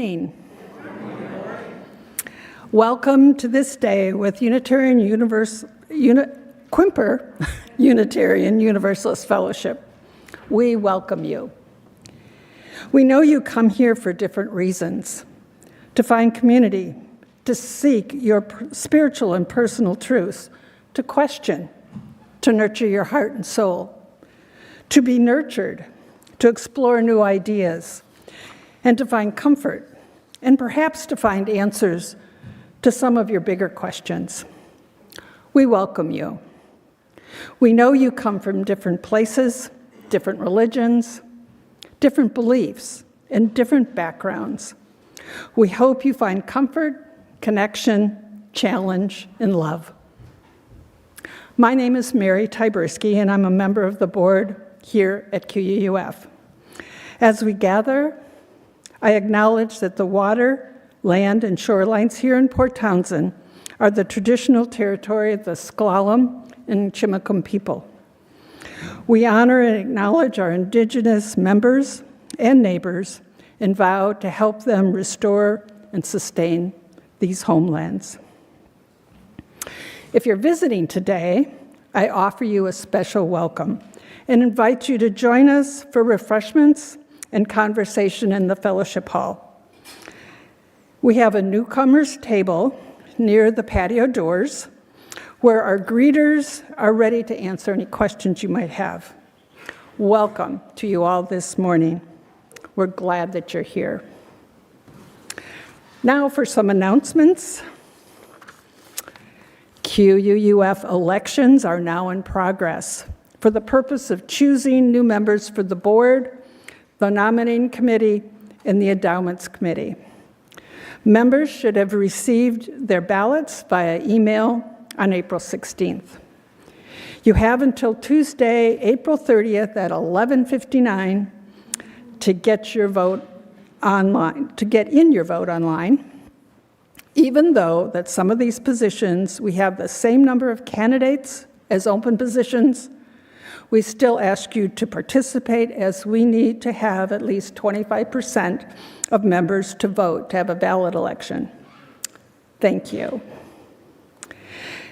evening. Welcome to this day with Quimper Unitarian Universalist Fellowship. We welcome you. We know you come here for different reasons: to find community, to seek your spiritual and personal truths, to question, to nurture your heart and soul, to be nurtured, to explore new ideas, and to find comfort, and perhaps to find answers to some of your bigger questions. We welcome you. We know you come from different places, different religions, different beliefs, and different backgrounds. We hope you find comfort, connection, challenge, and love. My name is Mary Tyberski, and I'm a member of the board here at QUUF. As we gather, I acknowledge that the water, land, and shorelines here in Port Townsend are the traditional territory of the S'Klallam and Chimacum people. We honor and acknowledge our Indigenous members and neighbors and vow to help them restore and sustain these homelands. If you're visiting today, I offer you a special welcome and invite you to join us for refreshments and conversation in the fellowship hall. We have a newcomers table near the patio doors where our greeters are ready to answer any questions you might have. Welcome to you all this morning. We're glad that you're here. Now for some announcements. QUUF elections are now in progress for the purpose of choosing new members for the board, the nominating committee, and the endowments committee. Members should have received their ballots via email on April 16th. You have until Tuesday, April 30th at 11:59 to get your vote online, to get in your vote online. Even though that some of these positions, we have the same number of candidates as open positions, we still ask you to participate as we need to have at least 25% of members to vote to have a valid election. Thank you.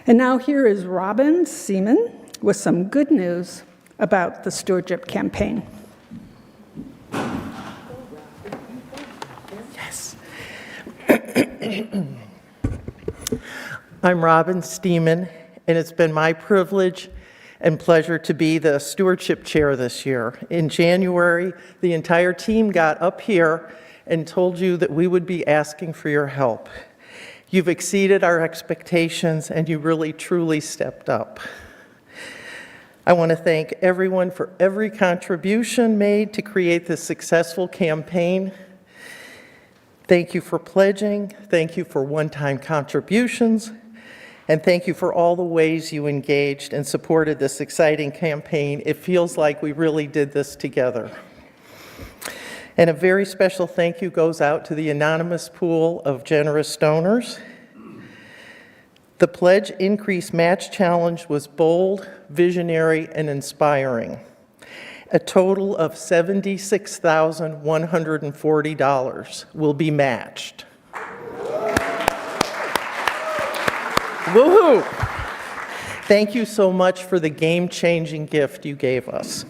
And now here is Robin Seaman with some good news about the stewardship campaign. Yes. I'm Robin Steeman, and it's been my privilege and pleasure to be the stewardship chair this year. In January, the entire team got up here and told you that we would be asking for your help. You've exceeded our expectations, and you really, truly stepped up. I want to thank everyone for every contribution made to create this successful campaign. Thank you for pledging, thank you for one-time contributions, and thank you for all the ways you engaged and supported this exciting campaign. It feels like we really did this together. And a very special thank you goes out to the anonymous pool of generous donors. The Pledge Increase Match Challenge was bold, visionary, and inspiring. A total of $76,140 will be matched. Woohoo! Thank you so much for the game-changing gift you gave us.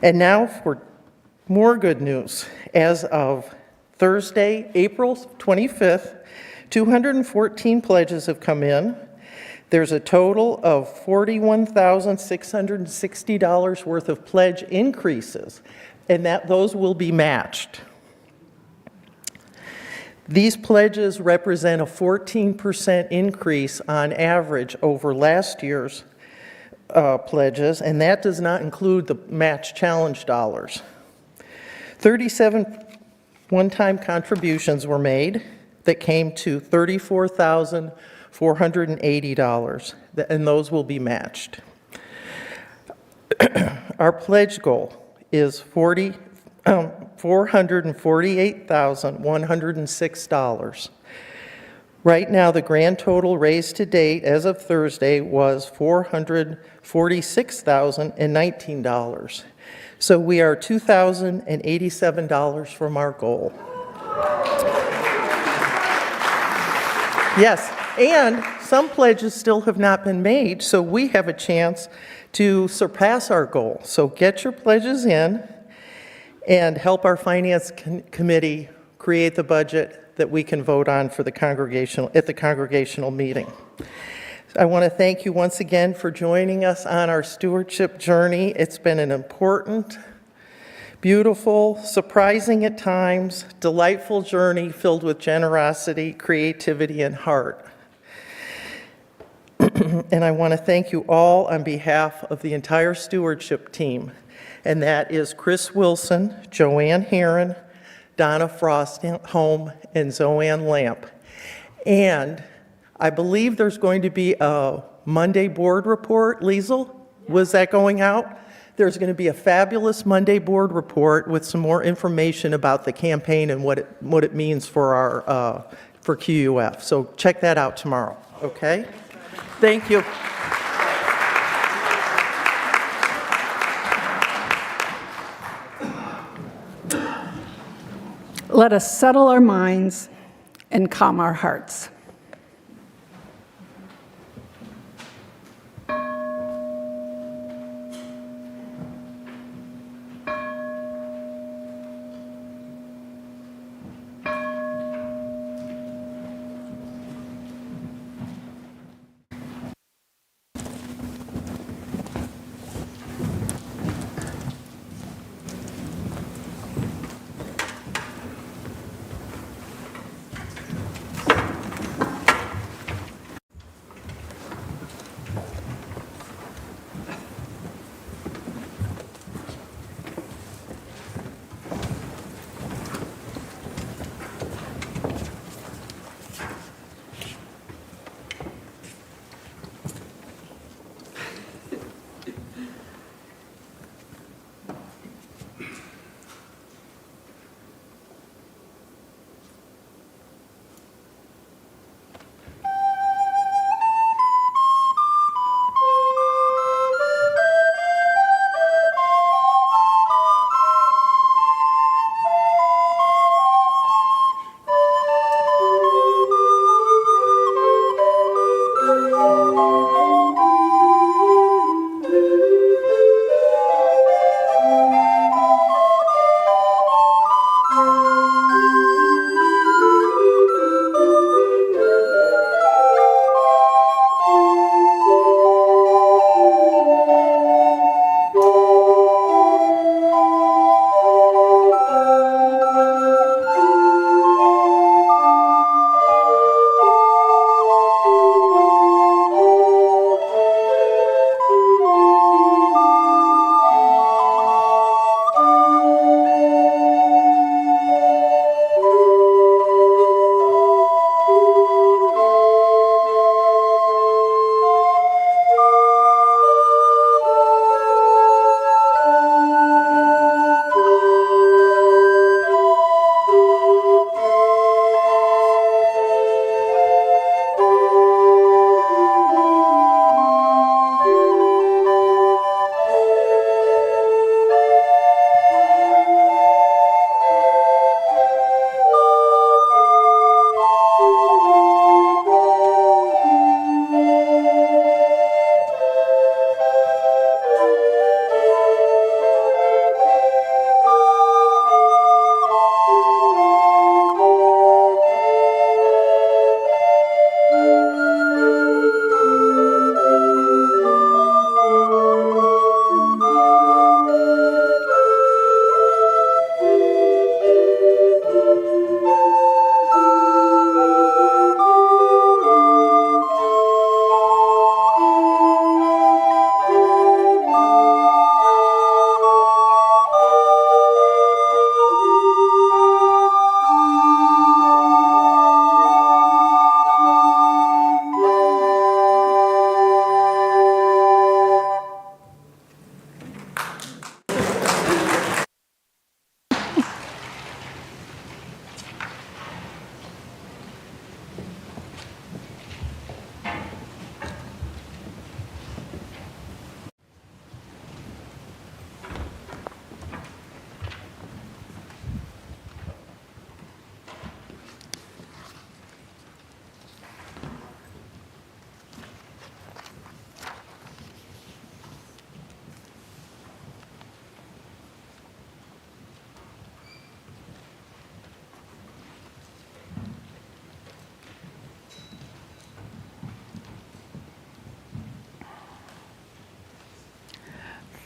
And now for more good news. As of Thursday, April 25th, 214 pledges have come in. There's a total of $41,660 worth of pledge increases, and those will be matched. These pledges represent a 14% increase on average over last year's pledges, and that does not include the match challenge dollars. 37 one-time contributions were made that came to $34,480, and those will be matched. Our pledge goal is $448,106. Right now, the grand total raised to date as of Thursday was $446,019. So we are $2,087 from our goal. Yes, and some pledges still have not been made, so we have a chance to surpass our goal. So get your pledges in and help our finance committee create the budget that we can vote on for the congregational meeting. I want to thank you once again for joining us on our stewardship journey. It's been an important, beautiful, surprising at times, delightful journey filled with generosity, creativity, and heart. And I want to thank you all on behalf of the entire stewardship team, and that is Chris Wilson, Joanne Heron, Donna Frostholm, and Zoanne Lamp. And I believe there's going to be a Monday board report. Liesel, was that going out? There's going to be a fabulous Monday board report with some more information about the campaign and what it means for our for QUF. So check that out tomorrow. Okay? Thank you. Let us settle our minds and calm our hearts.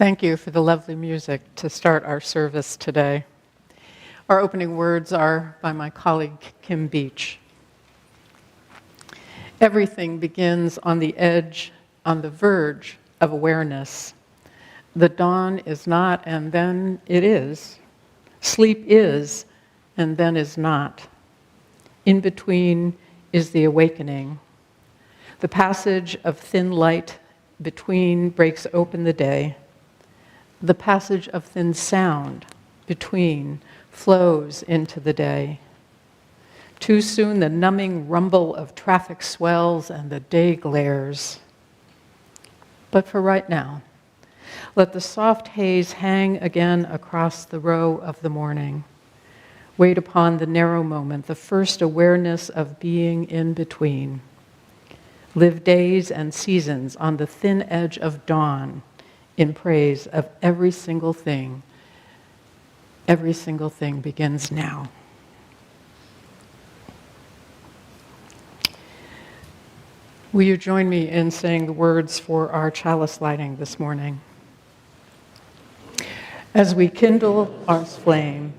Thank you for the lovely music to start our service today. Our opening words are by my colleague N.Beange. Everything begins on the edge, on the verge of awareness. The dawn is not, and then it is. Sleep is, and then is not. In between is the awakening. The passage of thin light between breaks open the day. The passage of thin sound between flows into the day. Too soon the numbing rumble of traffic swells and the day glares. But for right now, let the soft haze hang again across the row of the morning. Wait upon the narrow moment, the first awareness of being in between. Live days and seasons on the thin edge of dawn in praise of every single thing. Every single thing begins now. Will you join me in saying the words for our chalice lighting this morning? As we kindle our flame,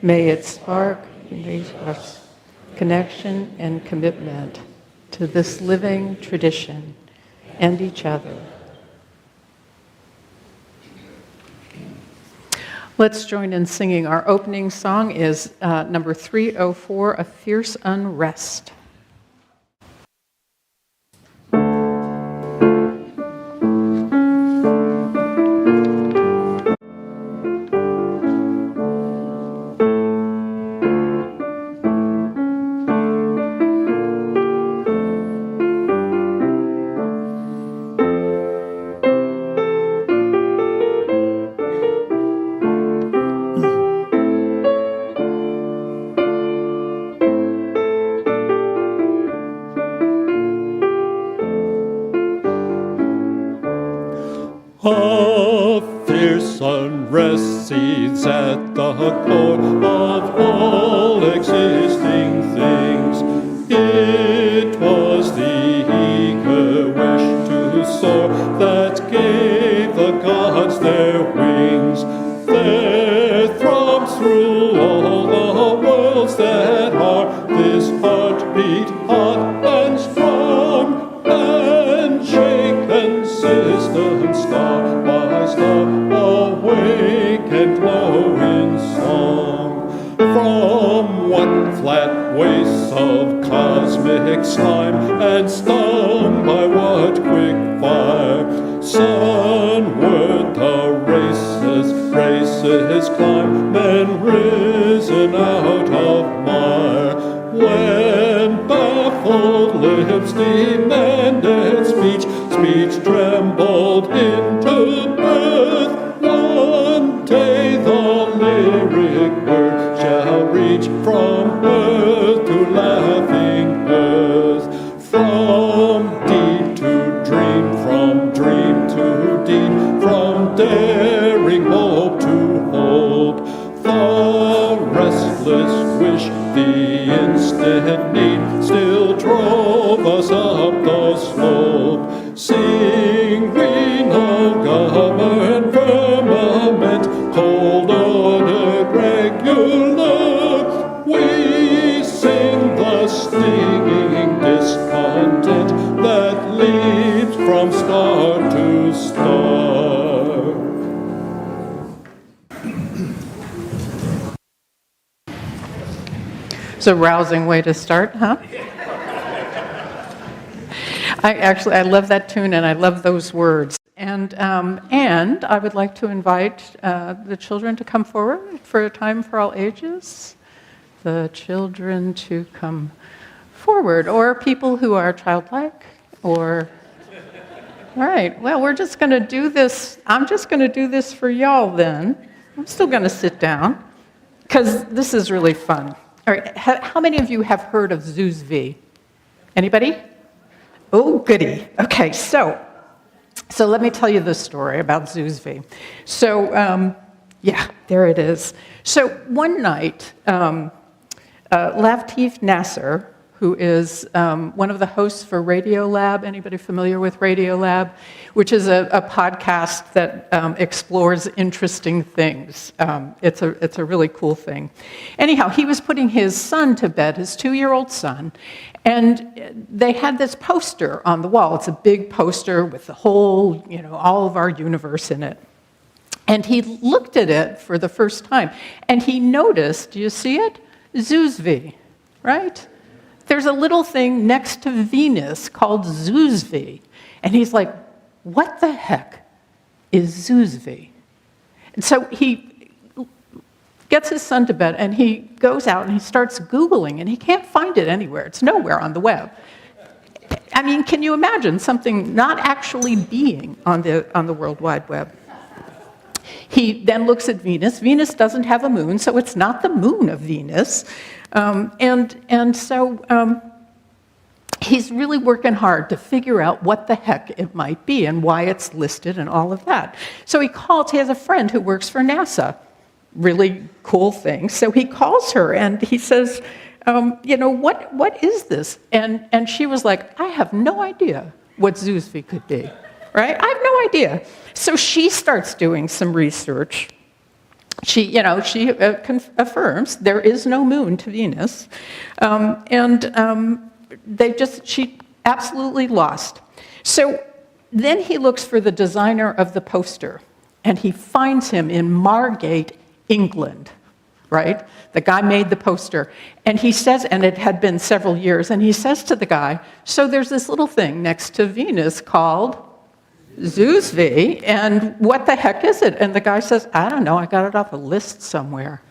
may it spark us connection and commitment to this living tradition and each other. Let's join in singing. Our opening song is number 304, A Fierce Unrest. A fierce unrest seethes at the core of all existing things. It was the eager wish to soar that gave the gods their wings. There throbs through all the worlds that are this heartbeat hot and strong, and shaken systems star by star awake and glow in song. From what flat wastes of cosmic slime, and stung by what quick fire, sunward the races climb, men risen out of mire. When baffled lips demanded speech, speech trembled into birth. One day the lyric word shall reach from earth to laughing earth, from deed to dream, from dream to deed, from daring hope to hope. The restless wish, the instant need, still drove us up the slope. Sing we no governed firmament, cold ordered regular. We sing the stinging discontent that leaps from star to star. It's a rousing way to start, huh? I love that tune and I love those words. And I would like to invite the children to come forward for a time for all ages. The children to come forward, or people who are childlike, or... All right, well, we're just going to do this. I'm just going to do this for y'all then. I'm still going to sit down, because this is really fun. All right, how many of you have heard of Zeus V? Anybody? Oh, goody. Okay, so let me tell you the story about Zeus V. So, yeah, there it is. So one night, Latif Nasser, who is one of the hosts for Radiolab. Anybody familiar with Radiolab? Which is a podcast that explores interesting things. It's a really cool thing. Anyhow, he was putting his son to bed, his 2-year-old son, and they had this poster on the wall. It's a big poster with the whole, all of our universe in it. And he looked at it for the first time, and he noticed, do you see it? Zoosvi, right? There's a little thing next to Venus called Zoosvi. And he's like, what the heck is Zoosvi? And so he gets his son to bed, and he goes out and he starts Googling, and he can't find it anywhere. It's nowhere on the web. I mean, can you imagine something not actually being on the World Wide Web? He then looks at Venus. Venus doesn't have a moon, so it's not the moon of Venus. And so he's really working hard to figure out what the heck it might be and why it's listed and all of that. So he has a friend who works for NASA. Really cool thing. So he calls her and he says, what is this? And she was like, I have no idea what Zoosvi could be. Right? I have no idea. So she starts doing some research. She affirms there is no moon to Venus, she absolutely lost. So then he looks for the designer of the poster, and he finds him in Margate, England. Right? The guy made the poster, and he says, and it had been several years, and he says to the guy, so there's this little thing next to Venus called Zoosvi, and what the heck is it? And the guy says, I don't know, I got it off a list somewhere.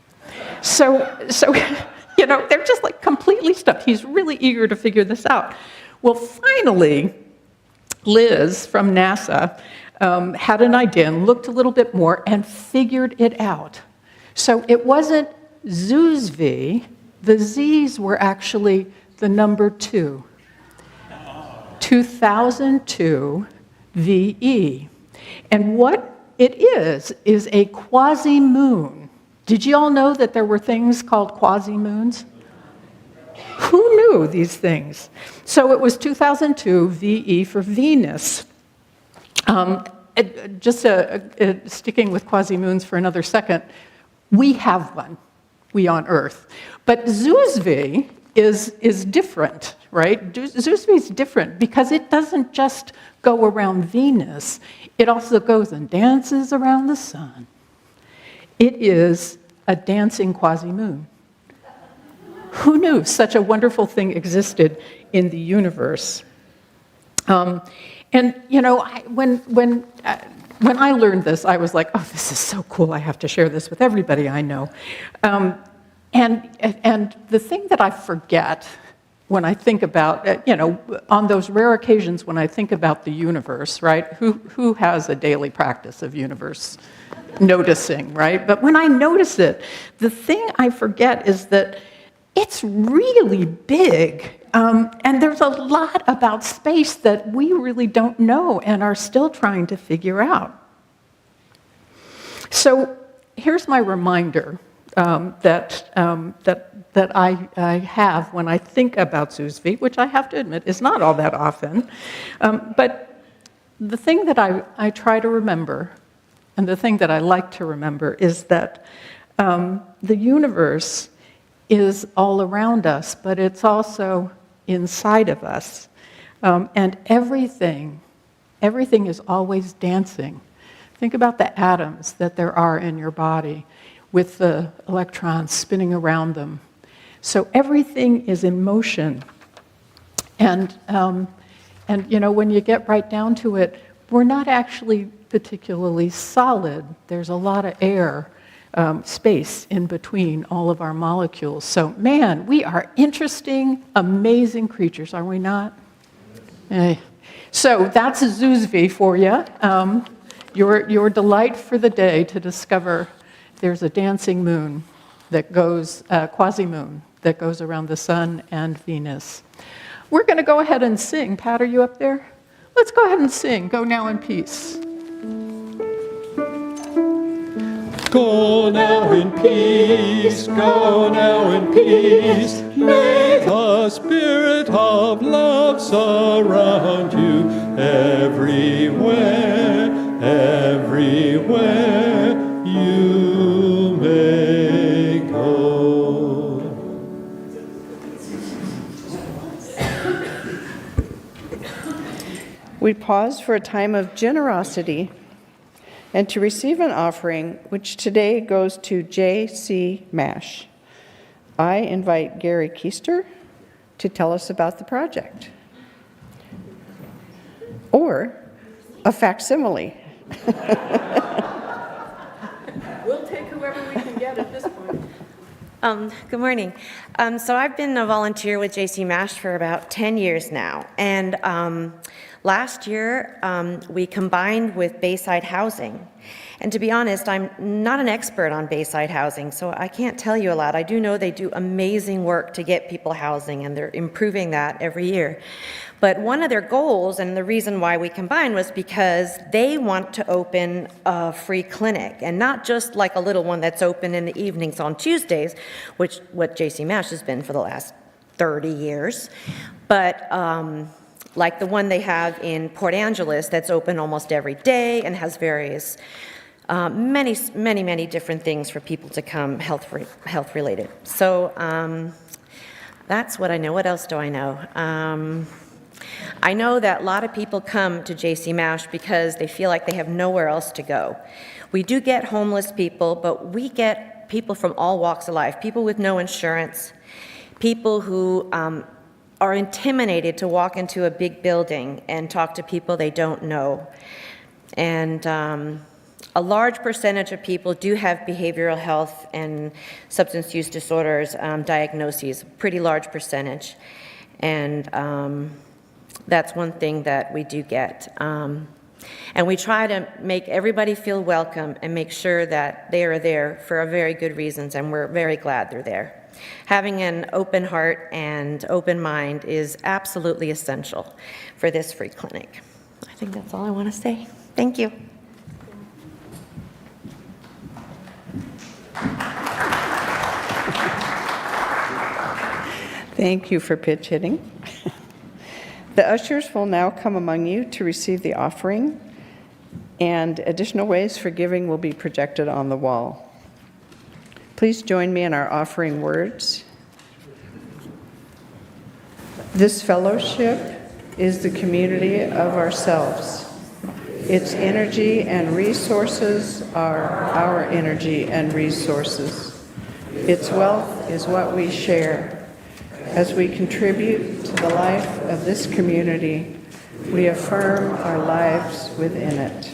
So they're just like completely stumped. He's really eager to figure this out. Well, finally, Liz from NASA had an idea and looked a little bit more and figured it out. So it wasn't Zoosvi, the Z's were actually the number 2. 2002 VE. And what it is a quasi-moon. Did you all know that there were things called quasi-moons? Who knew these things? So it was 2002 VE for Venus. Sticking with quasi-moons for another second, we have one, we on Earth. But Zoosvi is different, right? Zoosvi is different because it doesn't just go around Venus. It also goes and dances around the sun. It is a dancing quasi-moon. Who knew such a wonderful thing existed in the universe? When I learned this, I was like, oh, this is so cool. I have to share this with everybody I know. And the thing that I forget when I think about, on those rare occasions when I think about the universe, right? Who has a daily practice of universe noticing, right? But when I notice it, the thing I forget is that it's really big. And there's a lot about space that we really don't know and are still trying to figure out. So here's my reminder that I have when I think about Zoosvi, which I have to admit is not all that often. But the thing that I try to remember, and the thing that I like to remember, is that the universe is all around us, but it's also inside of us. And everything is always dancing. Think about the atoms that there are in your body with the electrons spinning around them. So everything is in motion. And when you get right down to it, we're not actually particularly solid. There's a lot of air, space in between all of our molecules. So, man, we are interesting, amazing creatures, are we not? So that's a Zoosvi for you. Your delight for the day to discover there's a dancing moon that goes, quasi-moon, that goes around the sun and Venus. We're going to go ahead and sing. Pat, are you up there? Let's go ahead and sing. Go now in peace. Go now in peace, go now in peace, may the the spirit of love surround you everywhere, everywhere you may go. We pause for a time of generosity and to receive an offering, which today goes to J.C. Mash. I invite Gary Keister to tell us about the project. Or a facsimile. We'll take whoever we can get at this point. Good morning. So I've been a volunteer with JC MASH for about 10 years now, and last year we combined with Bayside Housing. And to be honest, I'm not an expert on Bayside Housing, so I can't tell you a lot. I do know they do amazing work to get people housing, and they're improving that every year. But one of their goals, and the reason why we combined, was because they want to open a free clinic, and not just like a little one that's open in the evenings on Tuesdays, which what JC MASH has been for the last 30 years, but like the one they have in Port Angeles that's open almost every day and has various many different things for people to come health related. So that's what I know. What else do I know? I know that a lot of people come to JC MASH because they feel like they have nowhere else to go. We do get homeless people, but we get people from all walks of life, people with no insurance, people who are intimidated to walk into a big building and talk to people they don't know. And a large percentage of people do have behavioral health and substance use disorders diagnoses, pretty large percentage. And that's one thing that we do get. And we try to make everybody feel welcome and make sure that they are there for very good reasons, and we're very glad they're there. Having an open heart and open mind is absolutely essential for this free clinic. I think that's all I want to say. Thank you. Thank you for pitch hitting. The ushers will now come among you to receive the offering, and additional ways for giving will be projected on the wall. Please join me in our offering words. This fellowship is the community of ourselves. Its energy and resources are our energy and resources. Its wealth is what we share. As we contribute to the life of this community, we affirm our lives within it.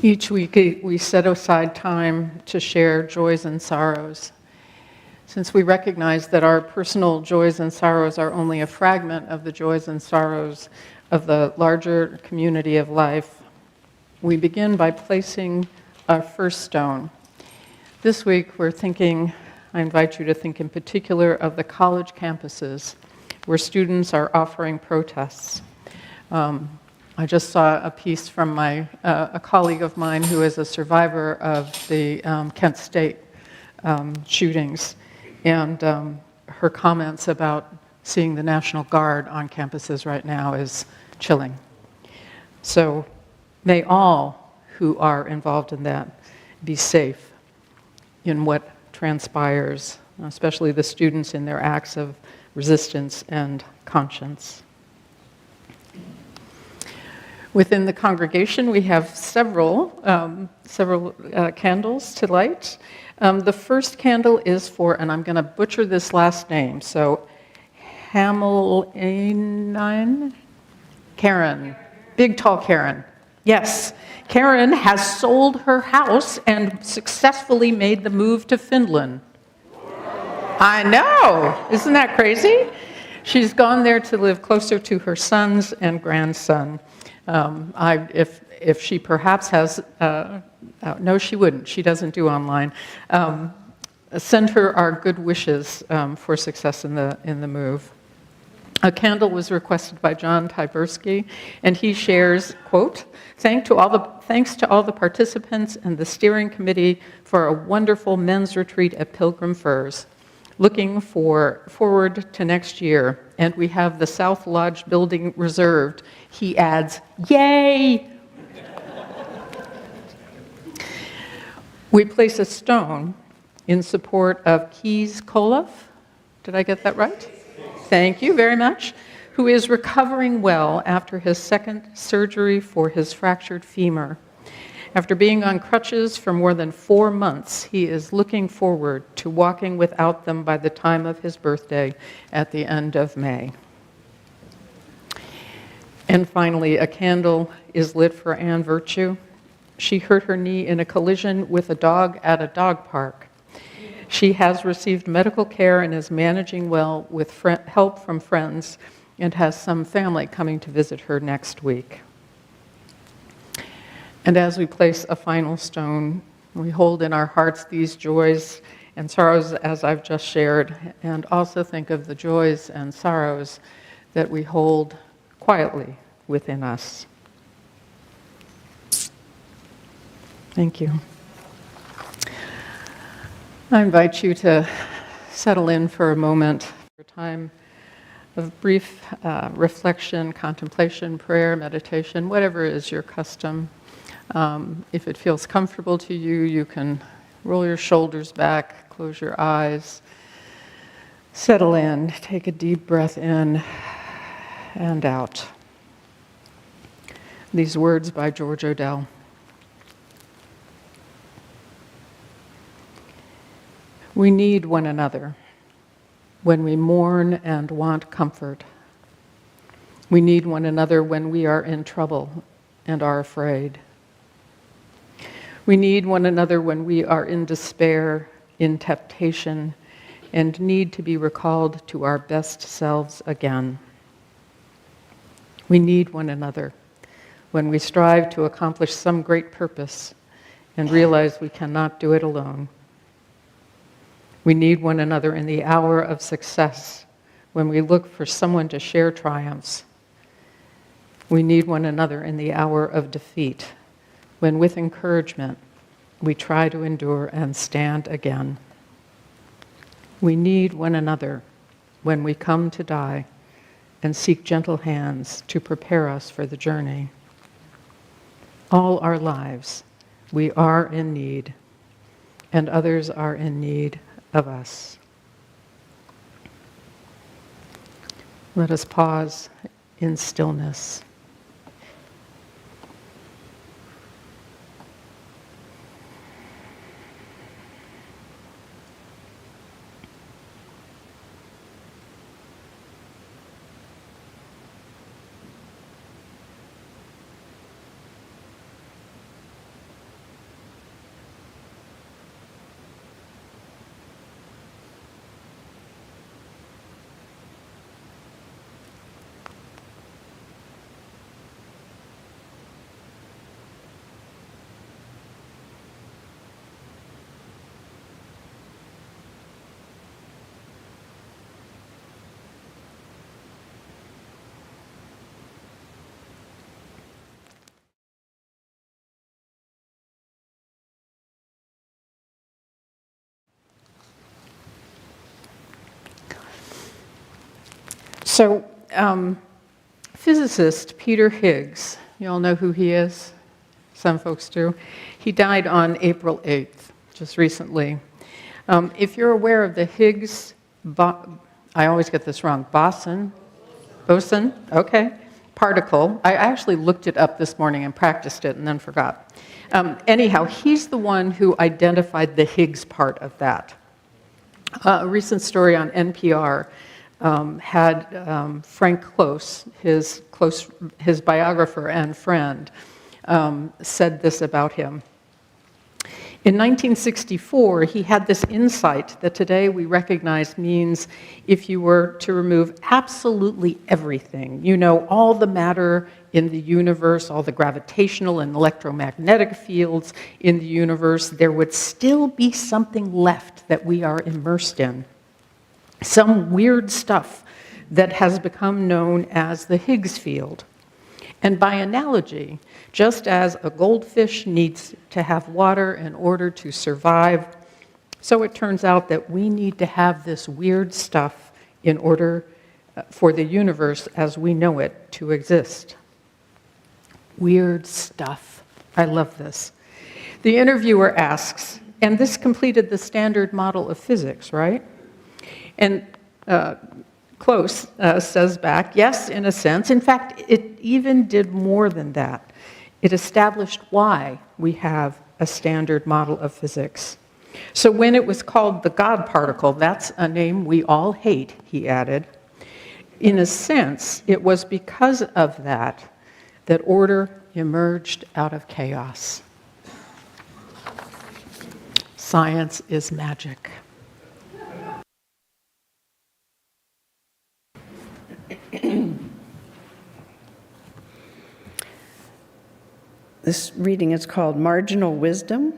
Each week we set aside time to share joys and sorrows. Since we recognize that our personal joys and sorrows are only a fragment of the joys and sorrows of the larger community of life, we begin by placing our first stone. This week I invite you to think in particular of the college campuses where students are offering protests. I just saw a piece from a colleague of mine who is a survivor of the Kent State shootings, and her comments about seeing the National Guard on campuses right now is chilling. So may all who are involved in that be safe in what transpires, especially the students in their acts of resistance and conscience. Within the congregation, we have several candles to light. The first candle is for, and I'm going to butcher this last name, so Hamelanine Karen, big tall Karen. Yes, Karen has sold her house and successfully made the move to Finland. I know, isn't that crazy? She's gone there to live closer to her sons and grandson. If she perhaps has, no, she wouldn't. She doesn't do online. Send her our good wishes for success in the move. A candle was requested by John Tybersky, and he shares, quote, thanks to all the participants and the steering committee for a wonderful men's retreat at Pilgrim Firs. Looking forward to next year, and we have the South Lodge building reserved. He adds, yay! We place a stone in support of Kees Koloff. Did I get that right? Thank you very much. Who is recovering well after his second surgery for his fractured femur. After being on crutches for more than 4 months, he is looking forward to walking without them by the time of his birthday at the end of May. And finally, a candle is lit for Anne Virtue. She hurt her knee in a collision with a dog at a dog park. She has received medical care and is managing well with help from friends and has some family coming to visit her next week. And as we place a final stone, we hold in our hearts these joys and sorrows as I've just shared, and also think of the joys and sorrows that we hold quietly within us. Thank you. I invite you to settle in for a moment, for a time of brief reflection, contemplation, prayer, meditation, whatever is your custom. If it feels comfortable to you, you can roll your shoulders back, close your eyes, settle in, take a deep breath in and out. These words by George Odell. We need one another when we mourn and want comfort. We need one another when we are in trouble and are afraid. We need one another when we are in despair, in temptation, and need to be recalled to our best selves again. We need one another when we strive to accomplish some great purpose and realize we cannot do it alone. We need one another in the hour of success when we look for someone to share triumphs. We need one another in the hour of defeat when with encouragement we try to endure and stand again. We need one another when we come to die and seek gentle hands to prepare us for the journey. All our lives we are in need, and others are in need of us. Let us pause in stillness. So, physicist Peter Higgs, you all know who he is? Some folks do. He died on April 8th, just recently. If you're aware of the Higgs, I always get this wrong, boson, okay, particle. I actually looked it up this morning and practiced it and then forgot. Anyhow, he's the one who identified the Higgs part of that. A recent story on NPR had Frank Close, his biographer and friend, said this about him. In 1964, he had this insight that today we recognize means if you were to remove absolutely everything, all the matter in the universe, all the gravitational and electromagnetic fields in the universe, there would still be something left that we are immersed in. Some weird stuff that has become known as the Higgs field. And by analogy, just as a goldfish needs to have water in order to survive, so it turns out that we need to have this weird stuff in order for the universe as we know it to exist. Weird stuff. I love this. The interviewer asks, and this completed the standard model of physics, right? And Close says back, yes, in a sense. In fact, it even did more than that. It established why we have a standard model of physics. So when it was called the God particle, that's a name we all hate, he added. In a sense, it was because of that that order emerged out of chaos. Science is magic. This reading is called Marginal Wisdom,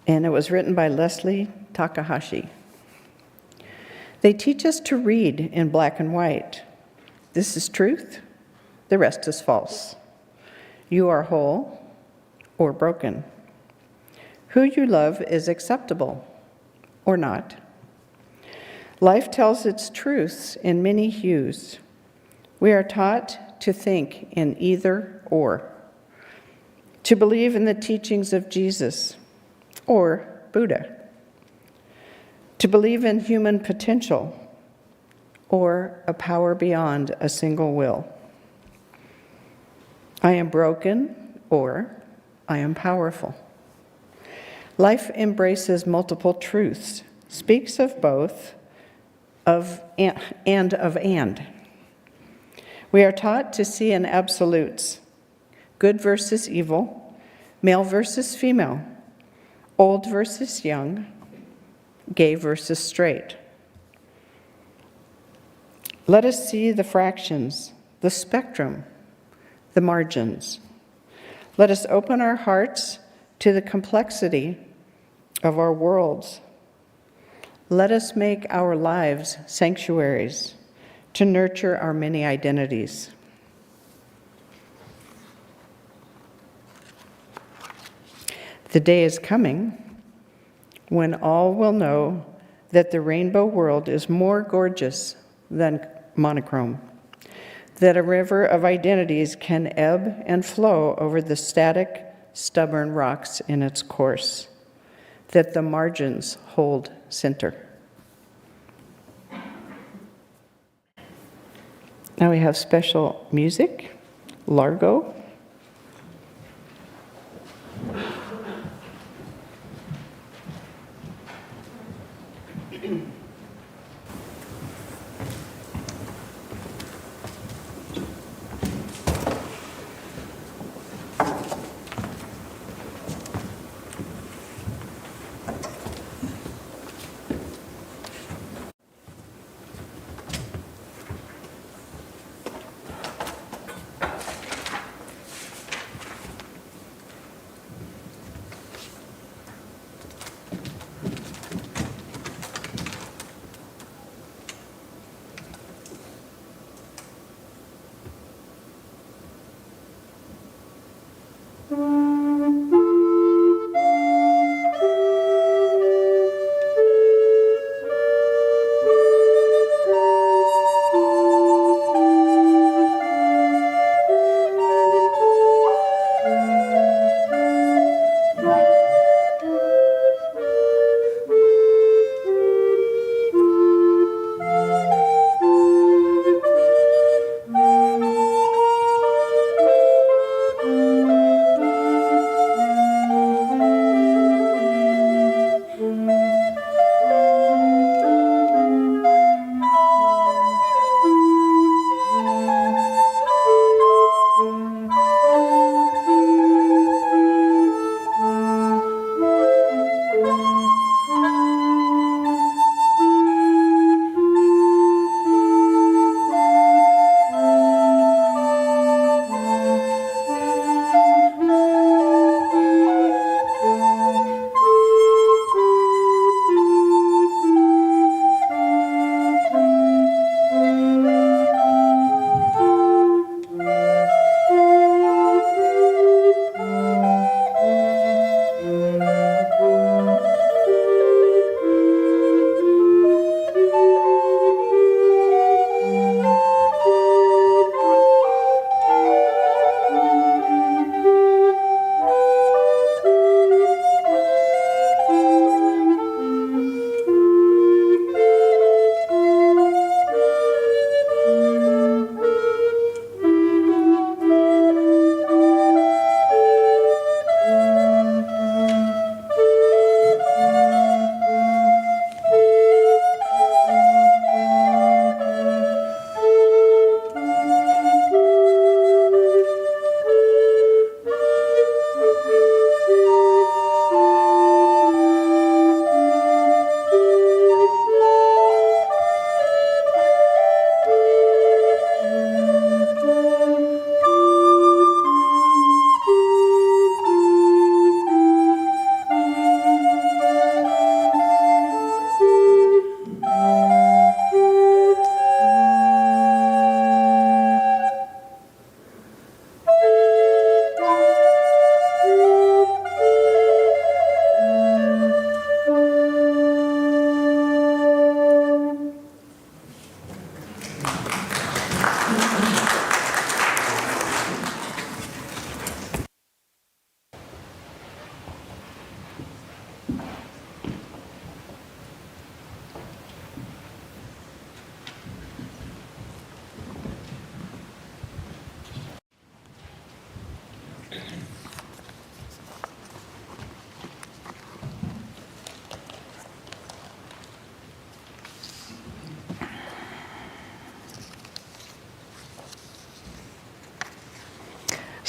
and it was written by Leslie Takahashi. They teach us to read in black and white. This is truth, the rest is false. You are whole or broken. Who you love is acceptable or not. Life tells its truths in many hues. We are taught to think in either or, to believe in the teachings of Jesus or Buddha, to believe in human potential or a power beyond a single will. I am broken or I am powerful. Life embraces multiple truths, speaks of both, of and. We are taught to see in absolutes, good versus evil, male versus female, old versus young, gay versus straight. Let us see the fractions, the spectrum, the margins. Let us open our hearts to the complexity of our worlds. Let us make our lives sanctuaries to nurture our many identities. The day is coming when all will know that the rainbow world is more gorgeous than monochrome, that a river of identities can ebb and flow over the static, stubborn rocks in its course, that the margins hold center. Now we have special music, Largo.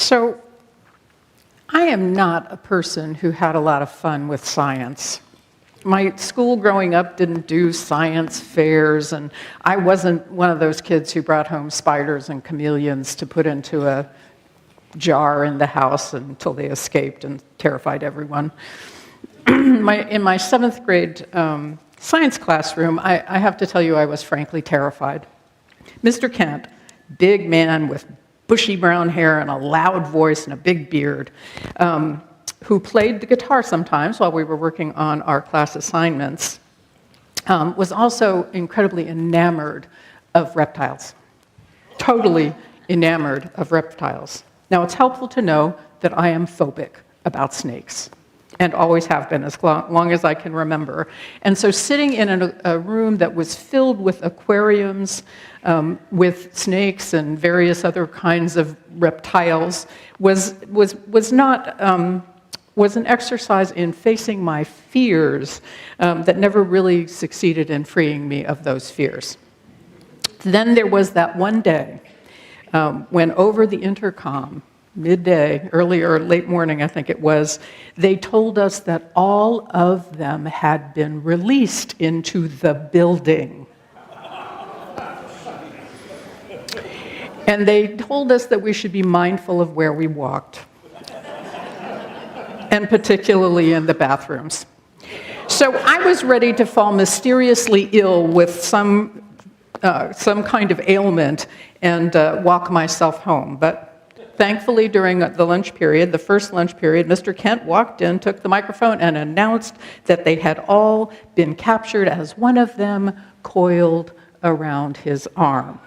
So, I am not a person who had a lot of fun with science. My school growing up didn't do science fairs, and I wasn't one of those kids who brought home spiders and chameleons to put into a jar in the house until they escaped and terrified everyone. In my 7th grade science classroom, I have to tell you I was frankly terrified. Mr. Kent, big man with bushy brown hair and a loud voice and a big beard, who played the guitar sometimes while we were working on our class assignments, was also incredibly enamored of reptiles. Totally enamored of reptiles. Now, it's helpful to know that I am phobic about snakes, and always have been as long as I can remember. And so sitting in a room that was filled with aquariums, with snakes and various other kinds of reptiles was an exercise in facing my fears that never really succeeded in freeing me of those fears. Then there was that one day when over the intercom, midday, early or late morning I think it was, they told us that all of them had been released into the building. And they told us that we should be mindful of where we walked, and particularly in the bathrooms. So I was ready to fall mysteriously ill with some kind of ailment and walk myself home. But thankfully, during the lunch period, the first lunch period, Mr. Kent walked in, took the microphone, and announced that they had all been captured as one of them coiled around his arm.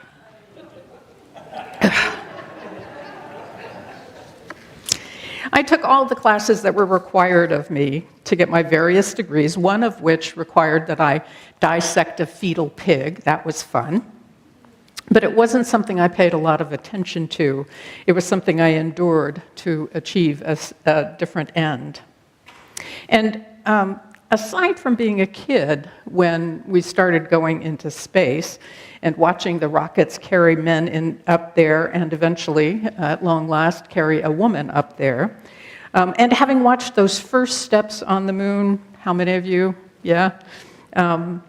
I took all the classes that were required of me to get my various degrees, one of which required that I dissect a fetal pig. That was fun. But it wasn't something I paid a lot of attention to. It was something I endured to achieve a different end. And aside from being a kid when we started going into space and watching the rockets carry men up there and eventually, at long last, carry a woman up there, and having watched those first steps on the moon, how many of you? Yeah? I've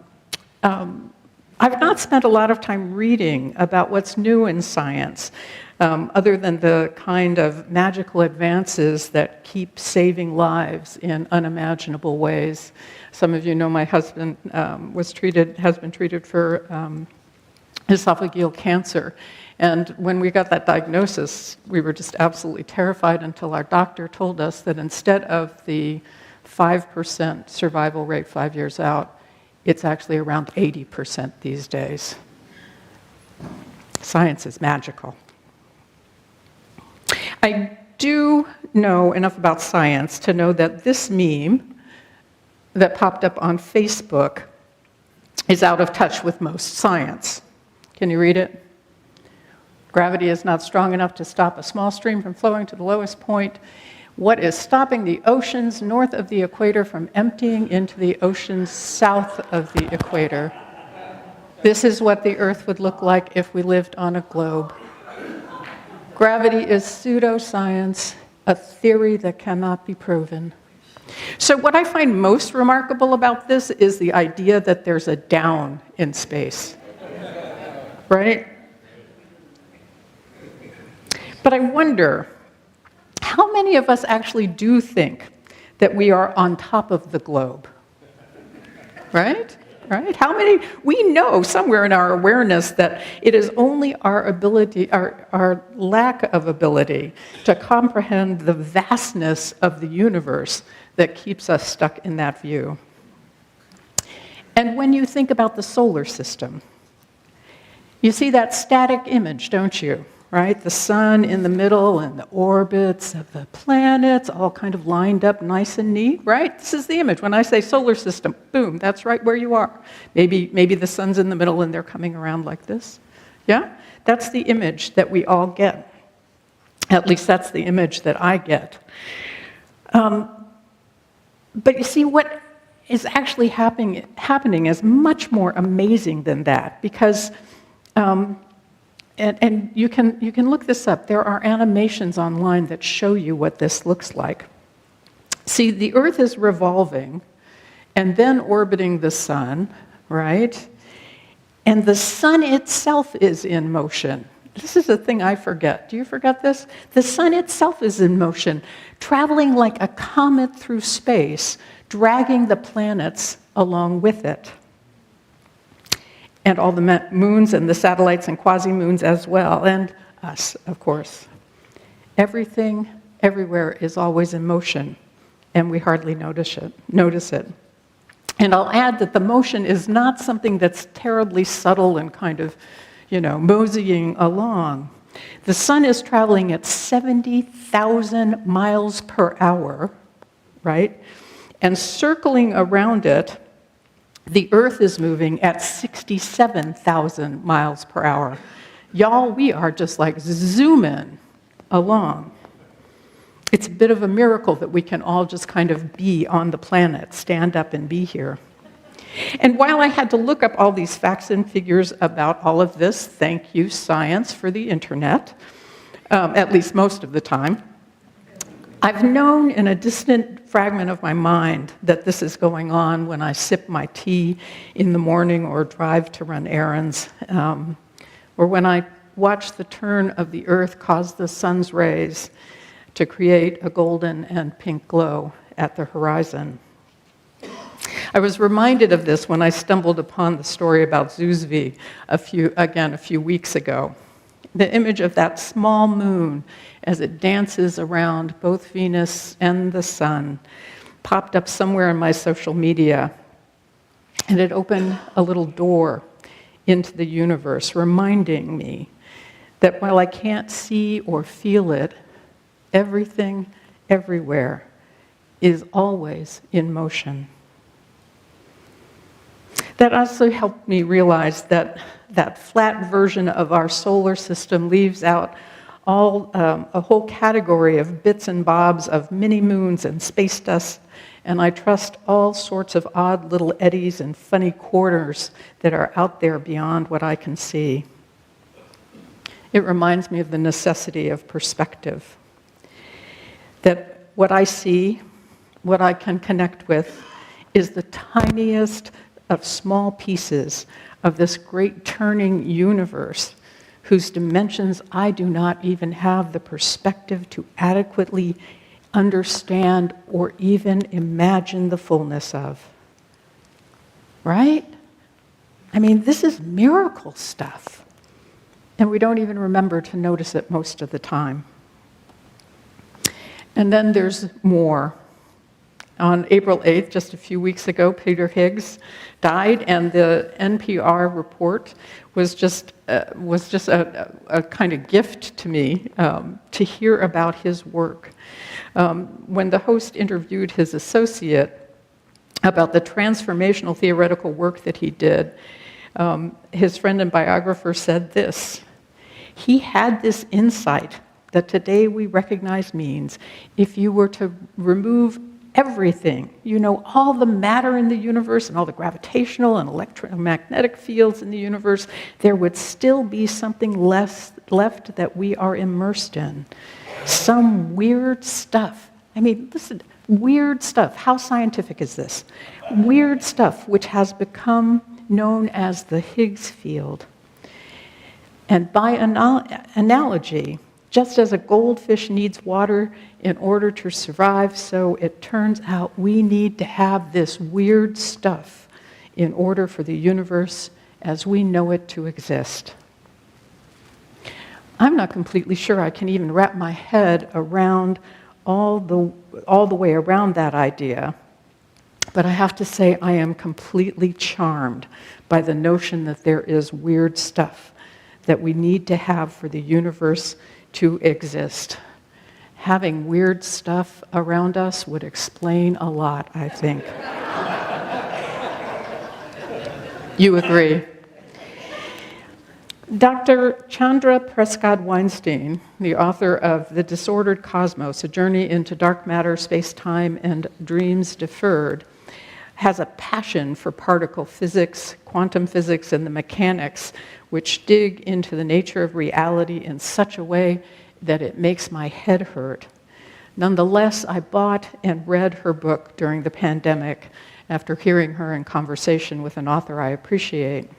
not spent a lot of time reading about what's new in science, other than the kind of magical advances that keep saving lives in unimaginable ways. Some of you know my husband has been treated for esophageal cancer. And when we got that diagnosis, we were just absolutely terrified until our doctor told us that instead of the 5% survival rate 5 years out, it's actually around 80% these days. Science is magical. I do know enough about science to know that this meme that popped up on Facebook is out of touch with most science. Can you read it? Gravity is not strong enough to stop a small stream from flowing to the lowest point. What is stopping the oceans north of the equator from emptying into the oceans south of the equator? This is what the Earth would look like if we lived on a globe. Gravity is pseudoscience, a theory that cannot be proven. So what I find most remarkable about this is the idea that there's a down in space, right? But I wonder, how many of us actually do think that we are on top of the globe? Right? Right? How many? We know somewhere in our awareness that it is only our ability, our lack of ability to comprehend the vastness of the universe that keeps us stuck in that view. And when you think about the solar system, you see that static image, don't you? Right? The sun in the middle and the orbits of the planets all kind of lined up nice and neat, right? This is the image. When I say solar system, boom, that's right where you are. Maybe the sun's in the middle and they're coming around like this. Yeah? That's the image that we all get. At least that's the image that I get. But you see, what is actually happening is much more amazing than that, because And you can look this up. There are animations online that show you what this looks like. See, the Earth is revolving and then orbiting the sun, right? And the sun itself is in motion. This is a thing I forget. Do you forget this? The sun itself is in motion, traveling like a comet through space, dragging the planets along with it. And all the moons and the satellites and quasi-moons as well, and us, of course. Everything, everywhere is always in motion, and we hardly notice it. And I'll add that the motion is not something that's terribly subtle and kind of, moseying along. The sun is traveling at 70,000 miles per hour, right? And circling around it, the Earth is moving at 67,000 miles per hour. Y'all, we are just like zooming along. It's a bit of a miracle that we can all just kind of be on the planet, stand up and be here. And while I had to look up all these facts and figures about all of this, thank you, science, for the internet, at least most of the time, I've known in a distant fragment of my mind that this is going on when I sip my tea in the morning or drive to run errands, or when I watch the turn of the Earth cause the sun's rays to create a golden and pink glow at the horizon. I was reminded of this when I stumbled upon the story about Zusevi a few weeks ago. The image of that small moon as it dances around both Venus and the sun popped up somewhere in my social media, and it opened a little door into the universe, reminding me that while I can't see or feel it, everything, everywhere, is always in motion. That also helped me realize that that flat version of our solar system leaves out a whole category of bits and bobs of mini moons and space dust, and I trust all sorts of odd little eddies and funny corners that are out there beyond what I can see. It reminds me of the necessity of perspective. That what I see, what I can connect with, is the tiniest of small pieces of this great turning universe whose dimensions I do not even have the perspective to adequately understand or even imagine the fullness of. Right? I mean, this is miracle stuff. And we don't even remember to notice it most of the time. And then there's more. On April 8th, just a few weeks ago, Peter Higgs died, and the NPR report was just a kind of gift to me to hear about his work. When the host interviewed his associate about the transformational theoretical work that he did, his friend and biographer said this: he had this insight that today we recognize means if you were to remove everything, all the matter in the universe and all the gravitational and electromagnetic fields in the universe, there would still be something left that we are immersed in. Some weird stuff. I mean, listen, weird stuff. How scientific is this? Weird stuff which has become known as the Higgs field. And by analogy, just as a goldfish needs water in order to survive, so it turns out we need to have this weird stuff in order for the universe as we know it to exist. I'm not completely sure I can even wrap my head around all the way around that idea, but I have to say I am completely charmed by the notion that there is weird stuff that we need to have for the universe to exist. Having weird stuff around us would explain a lot, I think. You agree? Dr. Chandra Prasad Weinstein, the author of The Disordered Cosmos, A Journey into Dark Matter, Space-Time, and Dreams Deferred, has a passion for particle physics, quantum physics, and the mechanics, which dig into the nature of reality in such a way that it makes my head hurt. Nonetheless, I bought and read her book during the pandemic after hearing her in conversation with an author I appreciate.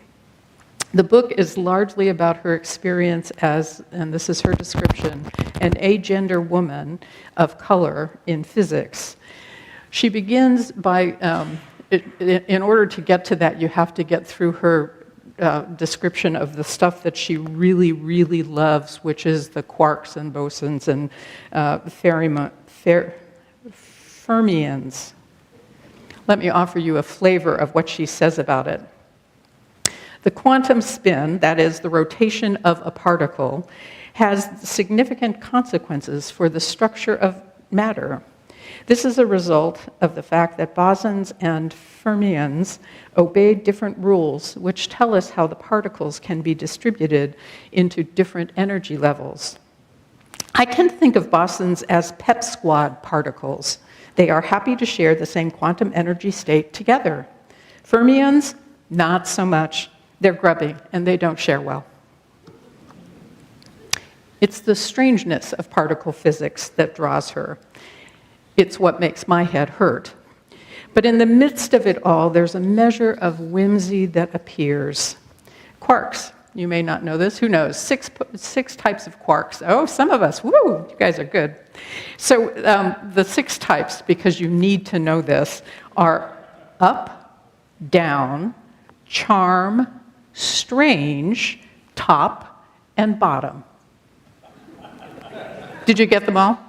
The book is largely about her experience as, and this is her description, an agender woman of color in physics. She begins by, in order to get to that, you have to get through her description of the stuff that she really, really loves, which is the quarks and bosons and fermions. Let me offer you a flavor of what she says about it. The quantum spin, that is, the rotation of a particle, has significant consequences for the structure of matter. This is a result of the fact that bosons and fermions obey different rules, which tell us how the particles can be distributed into different energy levels. I can think of bosons as pep squad particles. They are happy to share the same quantum energy state together. Fermions, not so much. They're grubby, and they don't share well. It's the strangeness of particle physics that draws her. It's what makes my head hurt. But in the midst of it all, there's a measure of whimsy that appears. Quarks, you may not know this, who knows? Six types of quarks. Oh, some of us, woo, you guys are good. So the 6 types, because you need to know this, are up, down, charm, strange, top, and bottom. Did you get them all?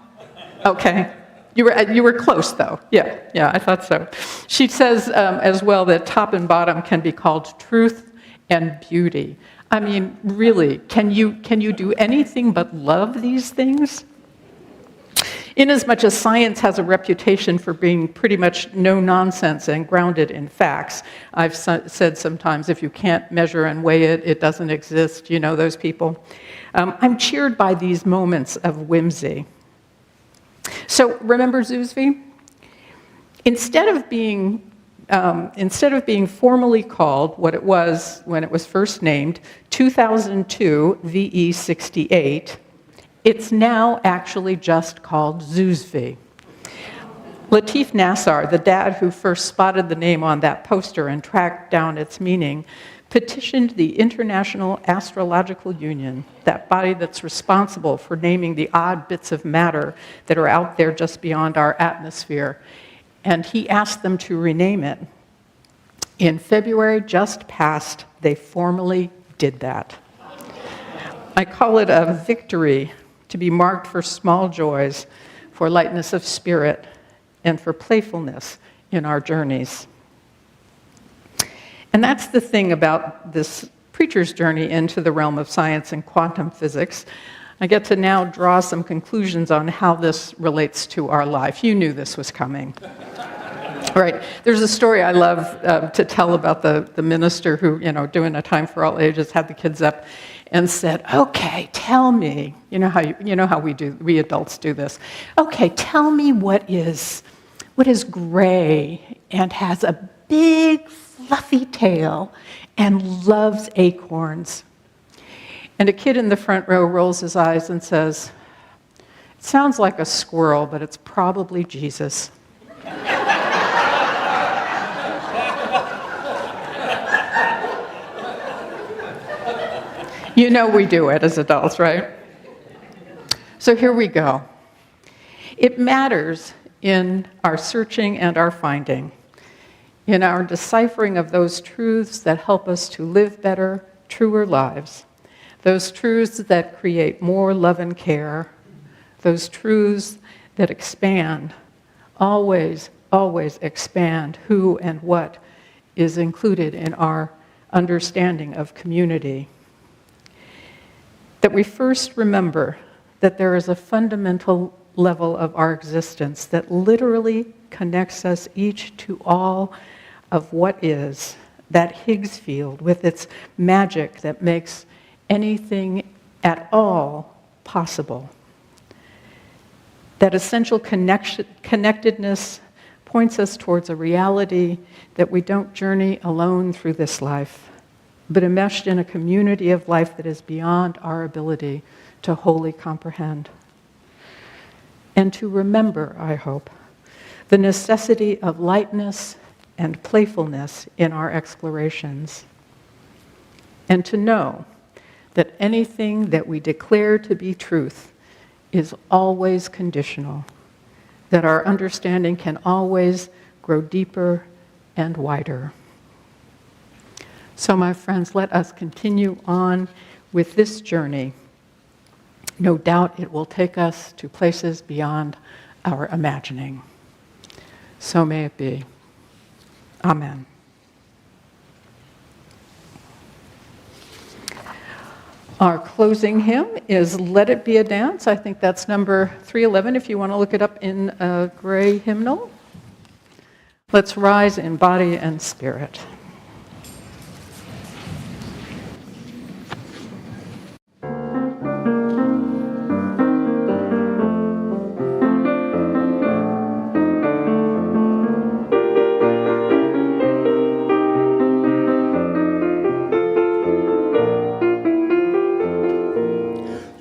Okay. You were close, though. Yeah, I thought so. She says as well that top and bottom can be called truth and beauty. I mean, really, can you do anything but love these things? Inasmuch as science has a reputation for being pretty much no-nonsense and grounded in facts, I've said sometimes if you can't measure and weigh it, it doesn't exist. You know those people. I'm cheered by these moments of whimsy. So remember ZUSV? Instead of being formally called what it was when it was first named, 2002 VE68, it's now actually just called ZUSV. Latif Nassar, the dad who first spotted the name on that poster and tracked down its meaning, petitioned the International Astrological Union, that body that's responsible for naming the odd bits of matter that are out there just beyond our atmosphere, and he asked them to rename it. In February just past, they formally did that. I call it a victory to be marked for small joys, for lightness of spirit, and for playfulness in our journeys. And that's the thing about this preacher's journey into the realm of science and quantum physics. I get to now draw some conclusions on how this relates to our life. You knew this was coming. Right. There's a story I love to tell about the minister who, doing a time for all ages, had the kids up and said, "Okay, tell me." You know how we adults do this. "Okay, tell me what is gray and has a big fluffy tail and loves acorns." And a kid in the front row rolls his eyes and says, "It sounds like a squirrel, but it's probably Jesus." You know we do it as adults, right? So here we go. It matters in our searching and our finding, in our deciphering of those truths that help us to live better, truer lives, those truths that create more love and care, those truths that expand, always, always expand who and what is included in our understanding of community. That we first remember that there is a fundamental level of our existence that literally connects us each to all of what is, that Higgs field with its magic that makes anything at all possible. That essential connectedness points us towards a reality that we don't journey alone through this life, but enmeshed in a community of life that is beyond our ability to wholly comprehend. And to remember, I hope, the necessity of lightness and playfulness in our explorations, and to know that anything that we declare to be truth is always conditional, that our understanding can always grow deeper and wider. So, my friends, let us continue on with this journey. No doubt it will take us to places beyond our imagining. So may it be. Amen. Our closing hymn is Let It Be a Dance. I think that's number 311 if you want to look it up in a gray hymnal. Let's rise in body and spirit.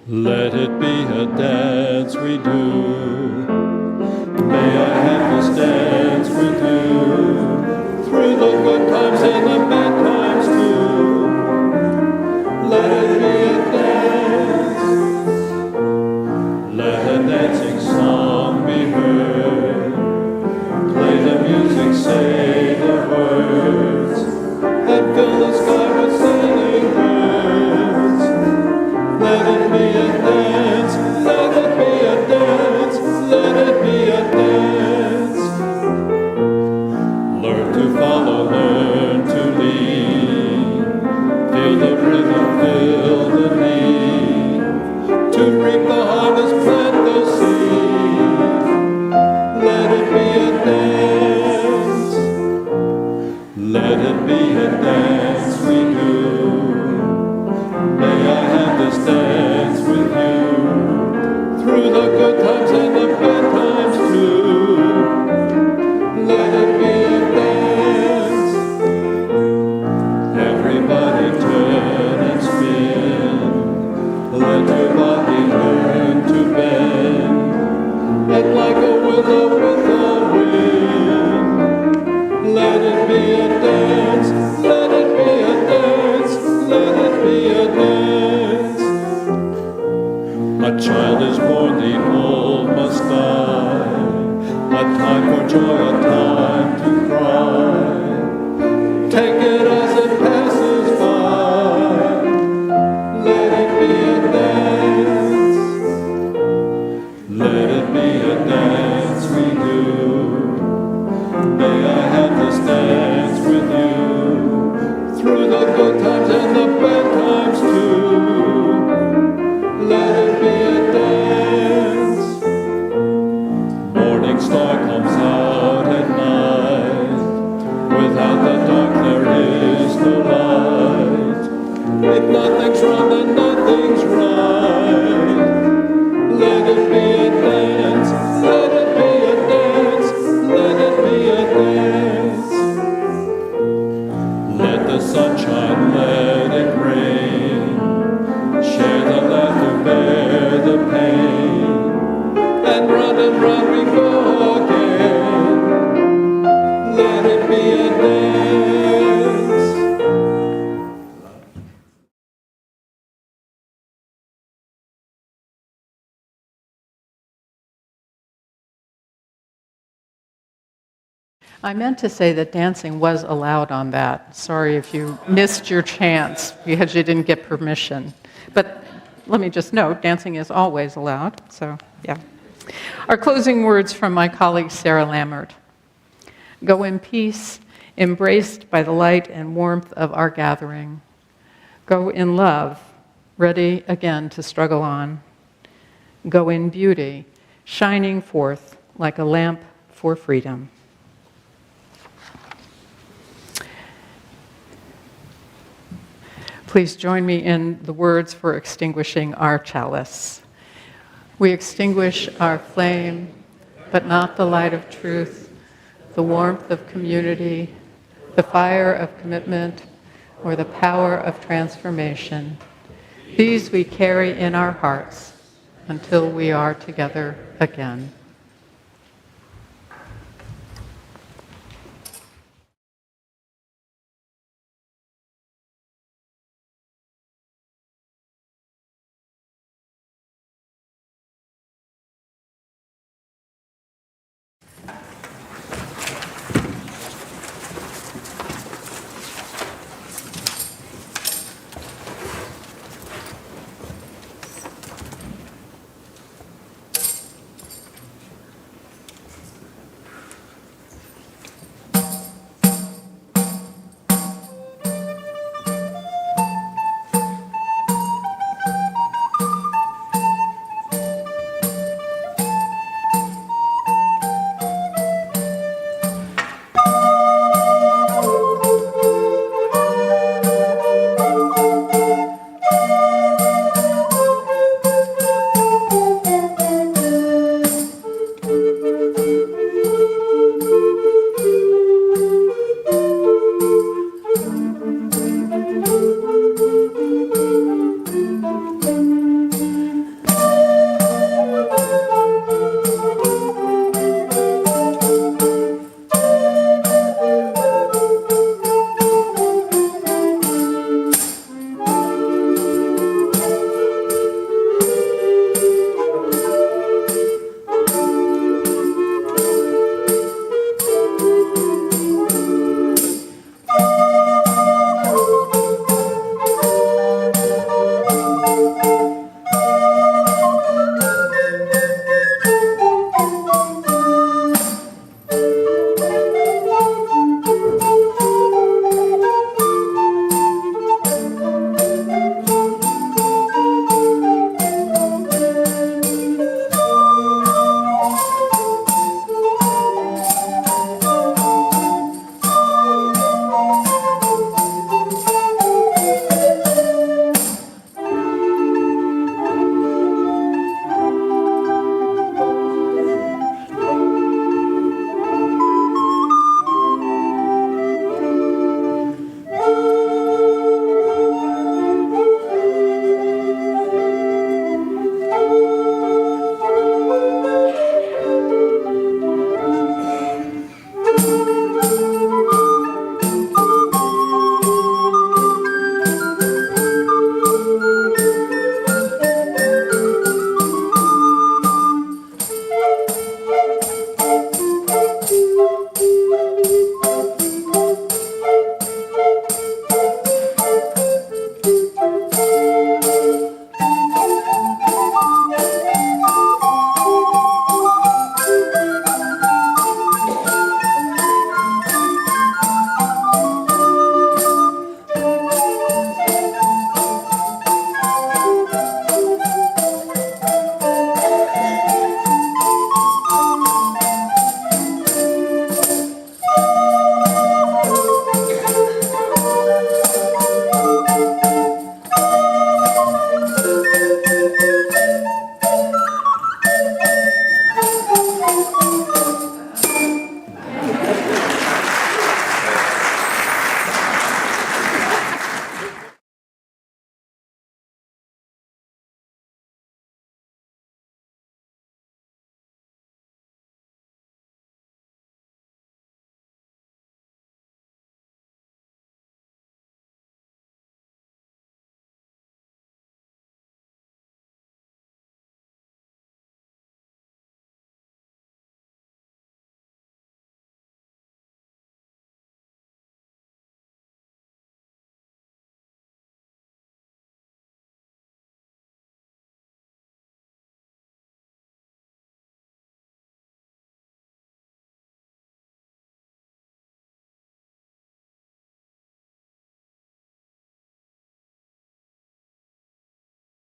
Let it be a dance we do. May I have this dance with you through the good times and the bad times too. Let it be a dance. Let a dancing song be heard. Play the music, say the words, and fill the sky with singing birds. Let it be a dance, let it be a dance, let it be a dance. Learn to follow, learn to lead. Feel the rhythm, feel the need. To reap the harvest, plant the seed. Let it be a dance. Let it be a dance we do. May I have this dance with you through the good times and the bad times too. Let it be a dance. Everybody turn and spin. Let your body learn to bend. And like a willow with the wind. Let it be a dance. Let it be a dance. Let it be a dance. A child is born, the old must die. A time for joy, a time to cry. Take it as it passes by. Let it be a dance. Let it be a dance we do. May I have this dance with you through the good times and the bad times too. Let it be a dance. Morning star comes out at night. Without the dark there is no light. If nothing's wrong, then nothing's right. Let it be a dance. Let it be a dance. Let it be a dance. Let the sunshine, let it rain. Share the laughter, bear the pain. And run we go again. Let it be a dance. I meant to say that dancing was allowed on that. Sorry if you missed your chance because you didn't get permission. But let me just note, dancing is always allowed, so yeah. Our closing words from my colleague Sarah Lammert. Go in peace, embraced by the light and warmth of our gathering. Go in love, ready again to struggle on. Go in beauty, shining forth like a lamp for freedom. Please join me in the words for extinguishing our chalice. We extinguish our flame, but not the light of truth. the warmth of community, the fire of commitment, or the power of transformation. These we carry in our hearts until we are together again.